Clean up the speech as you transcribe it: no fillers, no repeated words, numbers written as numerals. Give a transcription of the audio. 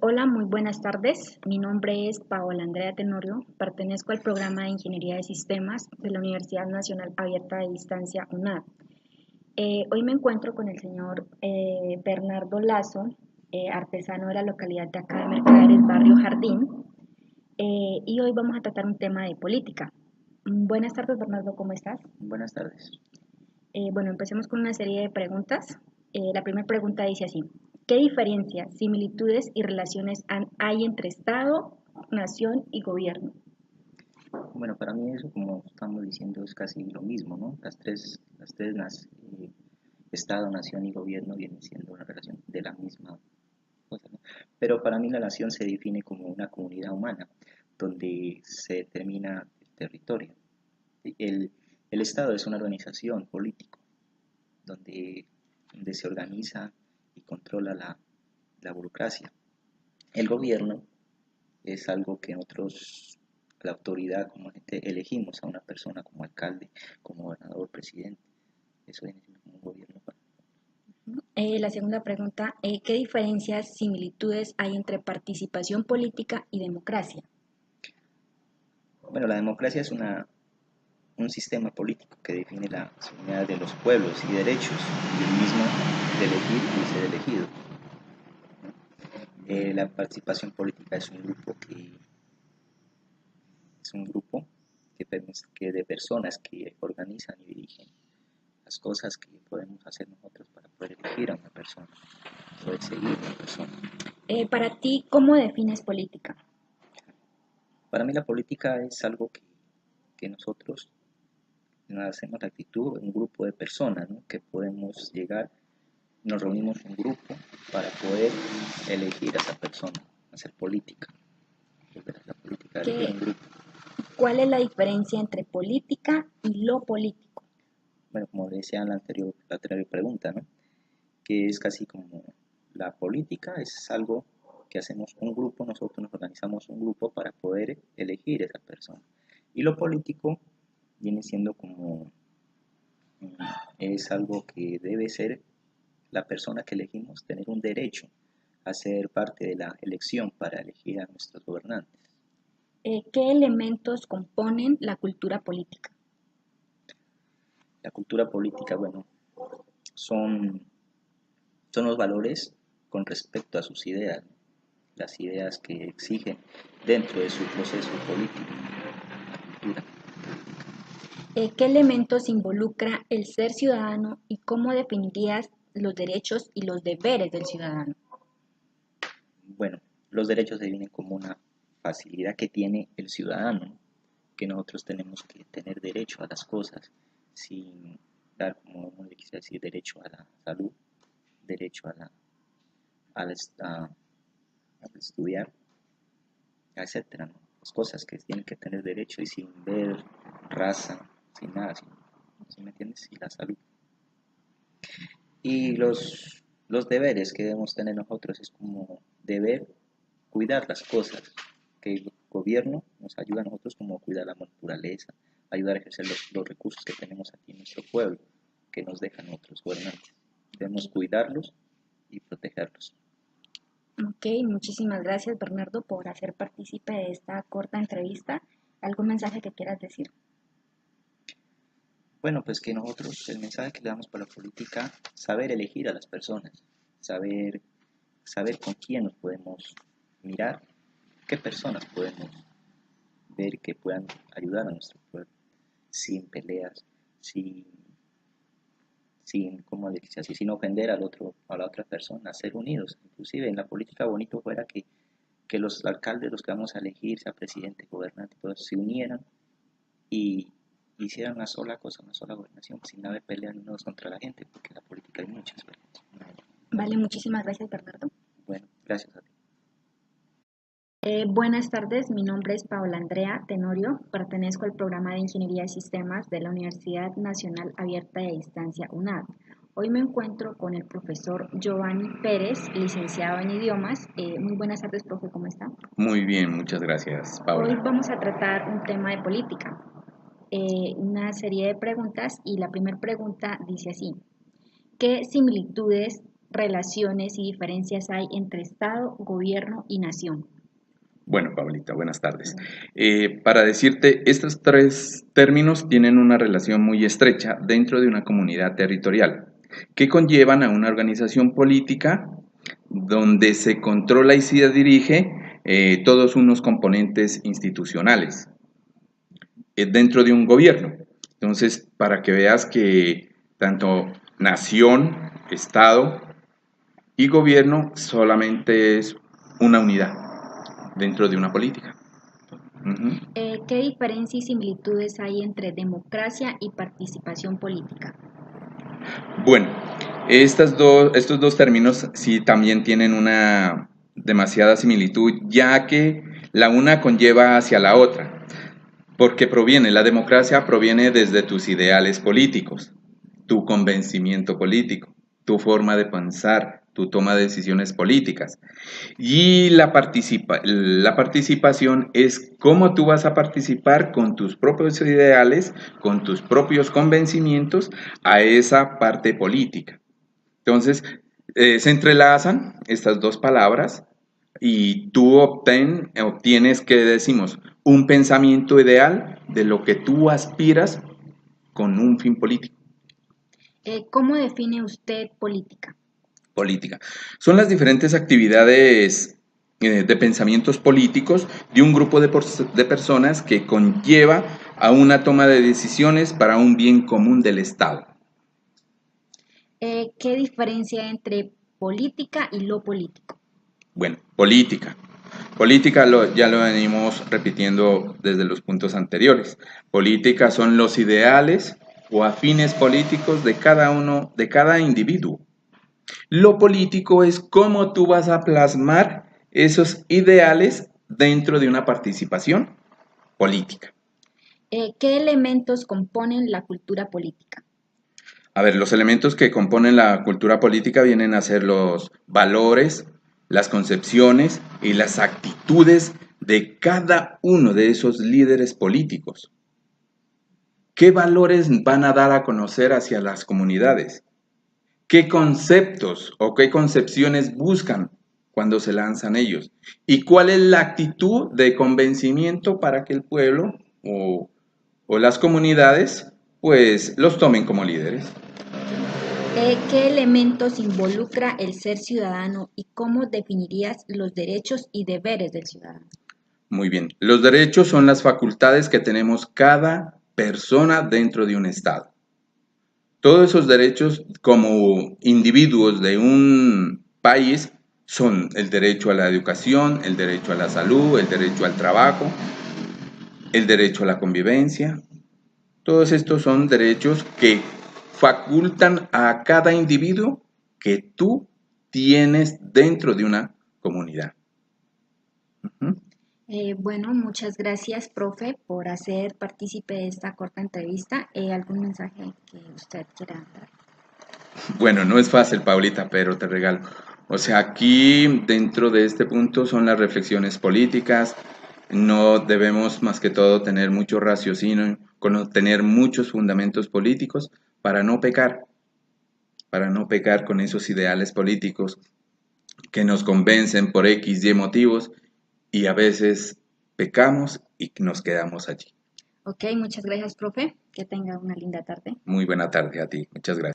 Hola, muy buenas tardes. Mi nombre es Paola Andrea Tenorio. Pertenezco al programa de Ingeniería de Sistemas de la Universidad Nacional Abierta de Distancia UNAD. Hoy me encuentro con el señor Bernardo Lazo, artesano de la localidad de acá de Mercaderes, Barrio Jardín, y hoy vamos a tratar un tema de política. Buenas tardes, Bernardo, ¿cómo estás? Buenas tardes. Bueno, empecemos con una serie de preguntas. La primera pregunta dice así: ¿qué diferencias, similitudes y relaciones hay entre Estado, nación y gobierno? Bueno, para mí eso, como estamos diciendo, es casi lo mismo, ¿no? Estado, nación y gobierno vienen siendo una relación de la misma cosa, ¿no? Pero para mí la nación se define como una comunidad humana, donde se determina el territorio. El, el Estado es una organización política, donde, donde se organiza y controla la burocracia. El gobierno es algo que nosotros, la autoridad como gente, elegimos a una persona como alcalde, como gobernador, presidente. Eso viene siendo como un gobierno. La segunda pregunta: ¿qué diferencias, similitudes hay entre participación política y democracia? Bueno, la democracia es un sistema político que define la soberanía de los pueblos y derechos y el mismo de elegir y ser elegido. La participación política es un grupo que de personas que organizan y dirigen las cosas que podemos hacer nosotros para poder elegir a una persona, poder seguir a una persona. Para ti, ¿cómo defines política? Para mí la política es algo que nosotros hacemos la actitud, un grupo de personas, ¿no? Que podemos llegar, nos reunimos en un grupo para poder elegir a esa persona, hacer política. La política es elegir ¿Qué, un grupo. ¿Cuál es la diferencia entre política y lo político? Bueno, como decía en la anterior pregunta, ¿no? Que es casi como la política es algo que hacemos un grupo, nosotros nos organizamos un grupo para poder elegir a esa persona. Y lo político viene siendo como es algo que debe ser la persona que elegimos tener un derecho a ser parte de la elección para elegir a nuestros gobernantes. ¿Qué elementos componen la cultura política? La cultura política, bueno, son, son los valores con respecto a sus ideas, ¿no? Las ideas que exigen dentro de su proceso político, la cultura. ¿Qué elementos involucra el ser ciudadano y cómo definirías los derechos y los deberes del ciudadano? Bueno, los derechos se definen como una facilidad que tiene el ciudadano, que nosotros tenemos que tener derecho a las cosas sin dar, como uno le quisiera decir, derecho a la salud, derecho a, la, a estudiar, etcétera, ¿no? Las cosas que tienen que tener derecho y sin ver raza, sin nada, ¿sí me entiendes? Y la salud. Y los deberes que debemos tener nosotros es como deber cuidar las cosas, que el gobierno nos ayuda a nosotros como a cuidar la naturaleza, ayudar a ejercer los recursos que tenemos aquí en nuestro pueblo, que nos dejan otros gobernantes. Debemos cuidarlos y protegerlos. Ok, muchísimas gracias Bernardo por hacer partícipe de esta corta entrevista. ¿Algún mensaje que quieras decir? Bueno, pues que nosotros, el mensaje que le damos para la política, saber elegir a las personas, saber, saber con quién nos podemos mirar, qué personas podemos ver que puedan ayudar a nuestro pueblo, sin peleas, sin, como le dice así, sin ofender al otro, a la otra persona, ser unidos. Inclusive en la política bonito fuera que los alcaldes, los que vamos a elegir, sea presidente, gobernante, todos se unieran y hicieran una sola cosa, una sola gobernación, sin haber peleas unos contra la gente, porque en la política hay muchas peleas. Vale, muchísimas gracias Bernardo. Bueno, gracias a ti. Buenas tardes, mi nombre es Paola Andrea Tenorio, pertenezco al programa de Ingeniería de Sistemas de la Universidad Nacional Abierta de Distancia UNAD. Hoy me encuentro con el profesor Giovanni Pérez, licenciado en idiomas. Muy buenas tardes, profe, ¿cómo está? Muy bien, muchas gracias, Hoy Paula. vamos a tratar un tema de política, una serie de preguntas y la primera pregunta dice así: ¿qué similitudes relaciones y diferencias hay entre Estado, gobierno y nación? Bueno, Paulita, buenas tardes. Para decirte, estos tres términos tienen una relación muy estrecha dentro de una comunidad territorial, que conllevan a una organización política donde se controla y se dirige todos unos componentes institucionales dentro de un gobierno. Entonces, para que veas que tanto nación, Estado y gobierno solamente es una unidad dentro de una política. ¿Qué diferencias y similitudes hay entre democracia y participación política? Bueno, estos dos términos sí también tienen una demasiada similitud, ya que la una conlleva hacia la otra, porque la democracia proviene desde tus ideales políticos, tu convencimiento político, tu forma de pensar, tu toma de decisiones políticas. Y la participación es cómo tú vas a participar con tus propios ideales, con tus propios convencimientos a esa parte política. Entonces, se entrelazan estas dos palabras y tú obtienes, ¿qué decimos? Un pensamiento ideal de lo que tú aspiras con un fin político. ¿Cómo define usted política? Política. Son las diferentes actividades de pensamientos políticos de un grupo de personas que conlleva a una toma de decisiones para un bien común del Estado. ¿Qué diferencia hay entre política y lo político? Bueno, política. Política ya lo venimos repitiendo desde los puntos anteriores. Política son los ideales o afines políticos de cada individuo. Lo político es cómo tú vas a plasmar esos ideales dentro de una participación política. ¿Qué elementos componen la cultura política? A ver, los elementos que componen la cultura política vienen a ser los valores, las concepciones y las actitudes de cada uno de esos líderes políticos. ¿Qué valores van a dar a conocer hacia las comunidades? ¿Qué conceptos o qué concepciones buscan cuando se lanzan ellos? ¿Y cuál es la actitud de convencimiento para que el pueblo o las comunidades pues los tomen como líderes? ¿Qué elementos involucra el ser ciudadano y cómo definirías los derechos y deberes del ciudadano? Muy bien, los derechos son las facultades que tenemos cada persona dentro de un Estado. Todos esos derechos como individuos de un país son el derecho a la educación, el derecho a la salud, el derecho al trabajo, el derecho a la convivencia. Todos estos son derechos que facultan a cada individuo que tú tienes dentro de una comunidad. Bueno, muchas gracias, profe, por hacer partícipe de esta corta entrevista. ¿Algún mensaje que usted quiera dar? Bueno, no es fácil, Paulita, pero te regalo. O sea, aquí dentro de este punto son las reflexiones políticas. No debemos más que todo tener mucho raciocinio, tener muchos fundamentos políticos para no pecar con esos ideales políticos que nos convencen por X y motivos y a veces pecamos y nos quedamos allí. Ok, muchas gracias, profe. Que tenga una linda tarde. Muy buena tarde a ti. Muchas gracias.